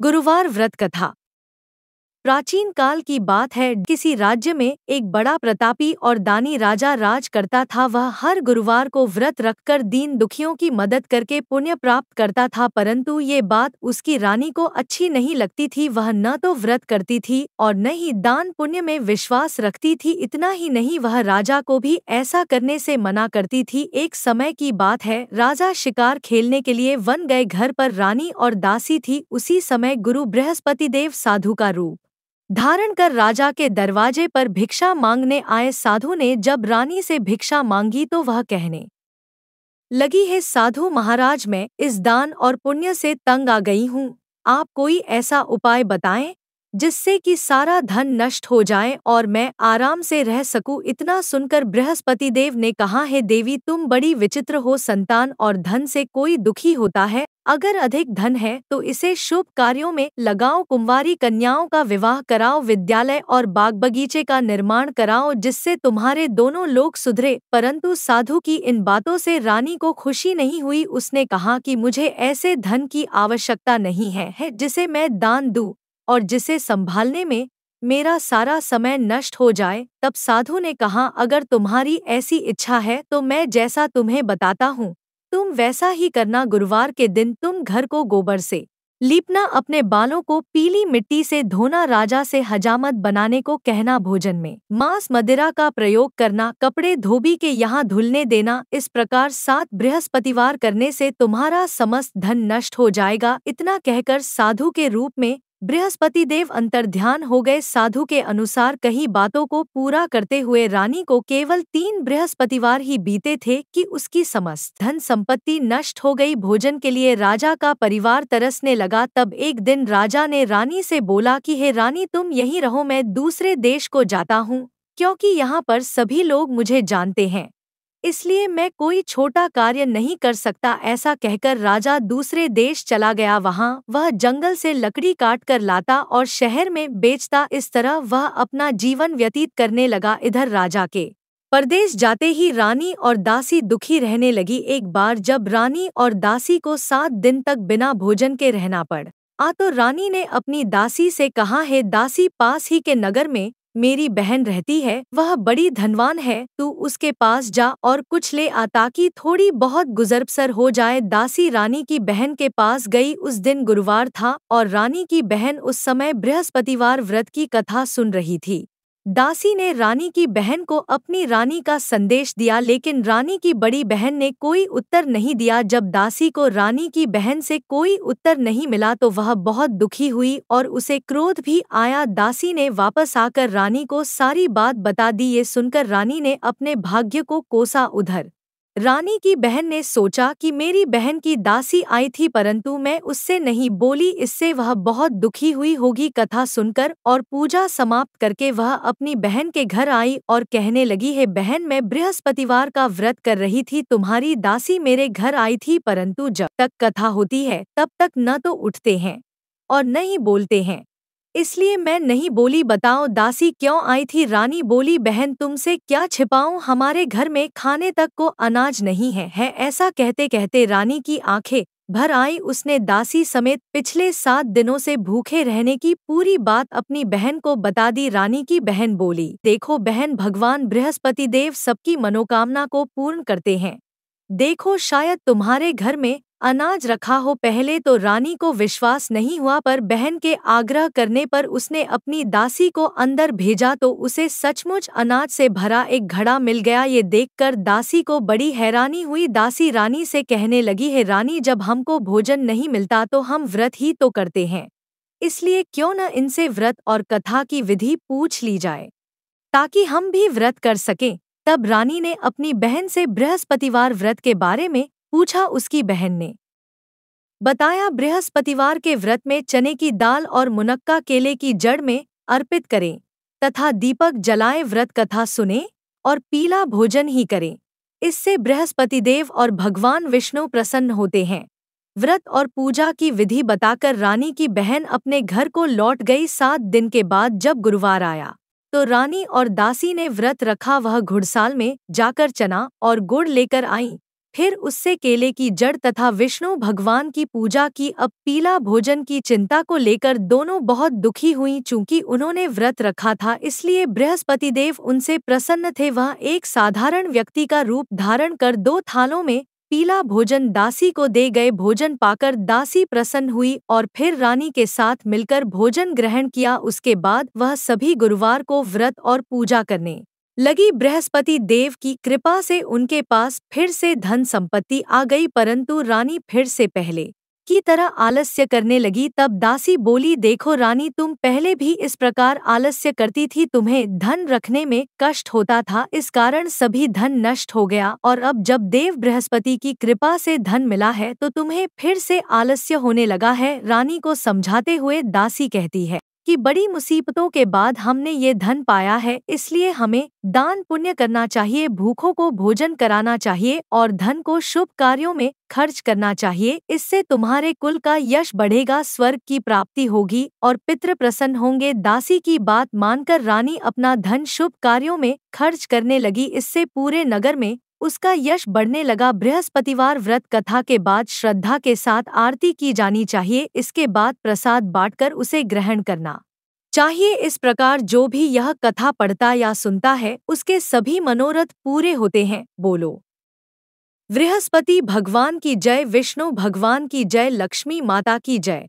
गुरुवार व्रत कथा। प्राचीन काल की बात है। किसी राज्य में एक बड़ा प्रतापी और दानी राजा राज करता था। वह हर गुरुवार को व्रत रखकर दीन दुखियों की मदद करके पुण्य प्राप्त करता था, परंतु ये बात उसकी रानी को अच्छी नहीं लगती थी। वह न तो व्रत करती थी और न ही दान पुण्य में विश्वास रखती थी। इतना ही नहीं, वह राजा को भी ऐसा करने से मना करती थी। एक समय की बात है, राजा शिकार खेलने के लिए वन गए। घर पर रानी और दासी थी। उसी समय गुरु बृहस्पति देव साधु का रूप धारण कर राजा के दरवाजे पर भिक्षा मांगने आए। साधु ने जब रानी से भिक्षा मांगी तो वह कहने लगी, हे साधु महाराज, मैं इस दान और पुण्य से तंग आ गई हूँ। आप कोई ऐसा उपाय बताएं जिससे कि सारा धन नष्ट हो जाए और मैं आराम से रह सकूं। इतना सुनकर बृहस्पति देव ने कहा, हे देवी, तुम बड़ी विचित्र हो। संतान और धन से कोई दुखी होता है। अगर अधिक धन है तो इसे शुभ कार्यों में लगाओ। कुंवारी कन्याओं का विवाह कराओ, विद्यालय और बाग बगीचे का निर्माण कराओ, जिससे तुम्हारे दोनों लोग सुधरे। परंतु साधु की इन बातों से रानी को खुशी नहीं हुई। उसने कहा कि मुझे ऐसे धन की आवश्यकता नहीं है जिसे मैं दान दूं और जिसे संभालने में मेरा सारा समय नष्ट हो जाए। तब साधु ने कहा, अगर तुम्हारी ऐसी इच्छा है तो मैं जैसा तुम्हें बताता हूँ तुम वैसा ही करना। गुरुवार के दिन तुम घर को गोबर से लीपना, अपने बालों को पीली मिट्टी से धोना, राजा से हजामत बनाने को कहना, भोजन में मांस मदिरा का प्रयोग करना, कपड़े धोबी के यहाँ धुलने देना। इस प्रकार 7 बृहस्पतिवार करने से तुम्हारा समस्त धन नष्ट हो जाएगा। इतना कहकर साधु के रूप में बृहस्पति देव अंतर्ध्यान हो गए। साधु के अनुसार कही बातों को पूरा करते हुए रानी को केवल 3 बृहस्पतिवार ही बीते थे कि उसकी समस्त धन संपत्ति नष्ट हो गई। भोजन के लिए राजा का परिवार तरसने लगा। तब एक दिन राजा ने रानी से बोला कि हे रानी, तुम यहीं रहो, मैं दूसरे देश को जाता हूँ, क्योंकि यहाँ पर सभी लोग मुझे जानते हैं, इसलिए मैं कोई छोटा कार्य नहीं कर सकता। ऐसा कहकर राजा दूसरे देश चला गया। वहाँ वह जंगल से लकड़ी काट कर लाता और शहर में बेचता। इस तरह वह अपना जीवन व्यतीत करने लगा। इधर राजा के परदेश जाते ही रानी और दासी दुखी रहने लगी। एक बार जब रानी और दासी को 7 दिन तक बिना भोजन के रहना पड़ा तो रानी ने अपनी दासी से कहा, हे दासी, पास ही के नगर में मेरी बहन रहती है, वह बड़ी धनवान है, तू उसके पास जा और कुछ ले आ ताकि थोड़ी बहुत गुजर-बसर हो जाए। दासी रानी की बहन के पास गई। उस दिन गुरुवार था और रानी की बहन उस समय बृहस्पतिवार व्रत की कथा सुन रही थी। दासी ने रानी की बहन को अपनी रानी का संदेश दिया, लेकिन रानी की बड़ी बहन ने कोई उत्तर नहीं दिया। जब दासी को रानी की बहन से कोई उत्तर नहीं मिला तो वह बहुत दुखी हुई और उसे क्रोध भी आया। दासी ने वापस आकर रानी को सारी बात बता दी। ये सुनकर रानी ने अपने भाग्य को कोसा। उधर रानी की बहन ने सोचा कि मेरी बहन की दासी आई थी, परंतु मैं उससे नहीं बोली, इससे वह बहुत दुखी हुई होगी। कथा सुनकर और पूजा समाप्त करके वह अपनी बहन के घर आई और कहने लगी, हे बहन, मैं बृहस्पतिवार का व्रत कर रही थी, तुम्हारी दासी मेरे घर आई थी, परंतु जब तक कथा होती है तब तक न तो उठते हैं और न ही बोलते हैं, इसलिए मैं नहीं बोली। बताओ दासी क्यों आई थी? रानी बोली, बहन, तुमसे क्या छिपाऊं, हमारे घर में खाने तक को अनाज नहीं है। ऐसा कहते कहते रानी की आंखें भर आई। उसने दासी समेत पिछले 7 दिनों से भूखे रहने की पूरी बात अपनी बहन को बता दी। रानी की बहन बोली, देखो बहन, भगवान बृहस्पति देव सबकी मनोकामना को पूर्ण करते हैं। देखो, शायद तुम्हारे घर में अनाज रखा हो। पहले तो रानी को विश्वास नहीं हुआ, पर बहन के आग्रह करने पर उसने अपनी दासी को अंदर भेजा तो उसे सचमुच अनाज से भरा एक घड़ा मिल गया। ये देखकर दासी को बड़ी हैरानी हुई। दासी रानी से कहने लगी, हे रानी, जब हमको भोजन नहीं मिलता तो हम व्रत ही तो करते हैं, इसलिए क्यों न इनसे व्रत और कथा की विधि पूछ ली जाए ताकि हम भी व्रत कर सकें। तब रानी ने अपनी बहन से बृहस्पतिवार व्रत के बारे में पूछा। उसकी बहन ने बताया, बृहस्पतिवार के व्रत में चने की दाल और मुनक्का केले की जड़ में अर्पित करें तथा दीपक जलाएं, व्रत कथा सुने और पीला भोजन ही करें। इससे बृहस्पति देव और भगवान विष्णु प्रसन्न होते हैं। व्रत और पूजा की विधि बताकर रानी की बहन अपने घर को लौट गई। 7 दिन के बाद जब गुरुवार आया तो रानी और दासी ने व्रत रखा। वह घुड़साल में जाकर चना और गुड़ लेकर आईं। फिर उससे केले की जड़ तथा विष्णु भगवान की पूजा की। अब पीला भोजन की चिंता को लेकर दोनों बहुत दुखी हुईं। चूंकि उन्होंने व्रत रखा था इसलिए बृहस्पति देव उनसे प्रसन्न थे। वह एक साधारण व्यक्ति का रूप धारण कर 2 थालों में पीला भोजन दासी को दे गए। भोजन पाकर दासी प्रसन्न हुई और फिर रानी के साथ मिलकर भोजन ग्रहण किया। उसके बाद वह सभी गुरुवार को व्रत और पूजा करने लगी। बृहस्पति देव की कृपा से उनके पास फिर से धन संपत्ति आ गई, परंतु रानी फिर से पहले की तरह आलस्य करने लगी। तब दासी बोली, देखो रानी, तुम पहले भी इस प्रकार आलस्य करती थी, तुम्हें धन रखने में कष्ट होता था, इस कारण सभी धन नष्ट हो गया, और अब जब देव बृहस्पति की कृपा से धन मिला है तो तुम्हें फिर से आलस्य होने लगा है। रानी को समझाते हुए दासी कहती है कि बड़ी मुसीबतों के बाद हमने ये धन पाया है, इसलिए हमें दान पुण्य करना चाहिए, भूखों को भोजन कराना चाहिए और धन को शुभ कार्यों में खर्च करना चाहिए। इससे तुम्हारे कुल का यश बढ़ेगा, स्वर्ग की प्राप्ति होगी और पितृ प्रसन्न होंगे। दासी की बात मानकर रानी अपना धन शुभ कार्यों में खर्च करने लगी। इससे पूरे नगर में उसका यश बढ़ने लगा। बृहस्पतिवार व्रत कथा के बाद श्रद्धा के साथ आरती की जानी चाहिए। इसके बाद प्रसाद बांटकर उसे ग्रहण करना चाहिए। इस प्रकार जो भी यह कथा पढ़ता या सुनता है उसके सभी मनोरथ पूरे होते हैं। बोलो बृहस्पति भगवान की जय, विष्णु भगवान की जय, लक्ष्मी माता की जय।